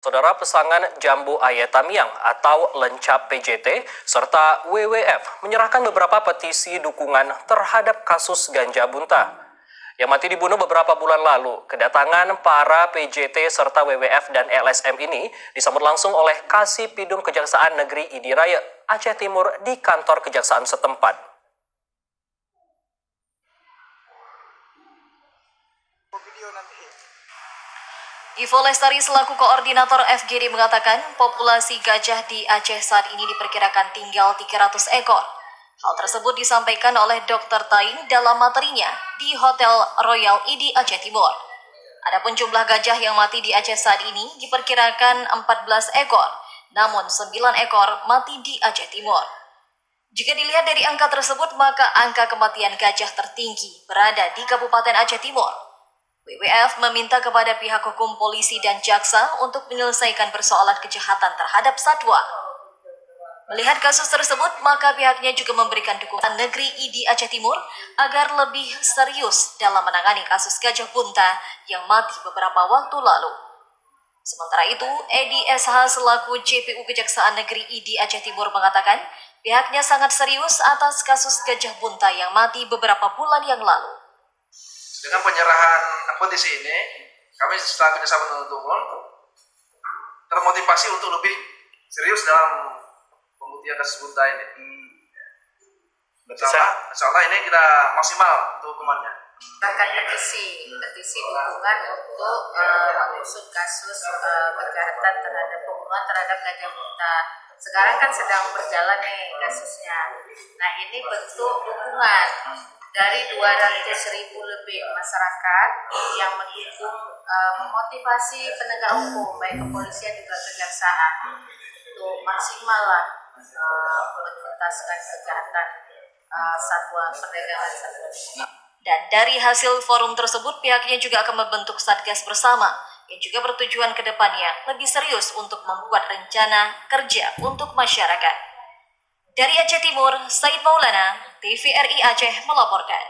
Saudara, pesangan Jambu Ayetamiang atau Lencap PJT serta WWF menyerahkan beberapa petisi dukungan terhadap kasus ganja bunta yang mati dibunuh beberapa bulan lalu. Kedatangan para PJT serta WWF dan LSM ini disambut langsung oleh Kasipidum Kejaksaan Negeri Idiraya, Aceh Timur di kantor kejaksaan setempat. Ivo Lestari selaku koordinator FGD mengatakan populasi gajah di Aceh saat ini diperkirakan tinggal 300 ekor. Hal tersebut disampaikan oleh Dr. Taing dalam materinya di Hotel Royal ID Aceh Timur. Adapun jumlah gajah yang mati di Aceh saat ini diperkirakan 14 ekor, namun 9 ekor mati di Aceh Timur. Jika dilihat dari angka tersebut, maka angka kematian gajah tertinggi berada di Kabupaten Aceh Timur. WWF meminta kepada pihak hukum, polisi, dan jaksa untuk menyelesaikan persoalan kejahatan terhadap satwa. Melihat kasus tersebut, maka pihaknya juga memberikan dukungan negeri ID Aceh Timur agar lebih serius dalam menangani kasus gajah bunta yang mati beberapa waktu lalu. Sementara itu, Edi SH selaku JPU Kejaksaan Negeri ID Aceh Timur mengatakan pihaknya sangat serius atas kasus gajah bunta yang mati beberapa bulan yang lalu. Dengan penyerahan petisi ini, kami setelah kerjasama penuntut umum termotivasi untuk lebih serius dalam pembuktian kasus bunta ini. Insya Allah ini kita maksimal untuk hukumannya. Akan petisi dukungan untuk mengusut kasus kejahatan terhadap pembunuhan terhadap gajah bunta. Sekarang kan sedang berjalan nih kasusnya. Nah, ini bentuk dukungan dari 200.000 lebih masyarakat yang mendukung memotivasi penegak hukum baik kepolisian juga kejaksaan untuk maksimal lah menuntaskan kejahatan satwa, perdagangan satwa. Dan dari hasil forum tersebut, pihaknya juga akan membentuk satgas bersama yang juga bertujuan ke depannya lebih serius untuk membuat rencana kerja untuk masyarakat. Dari Aceh Timur, Said Maulana, TVRI Aceh melaporkan.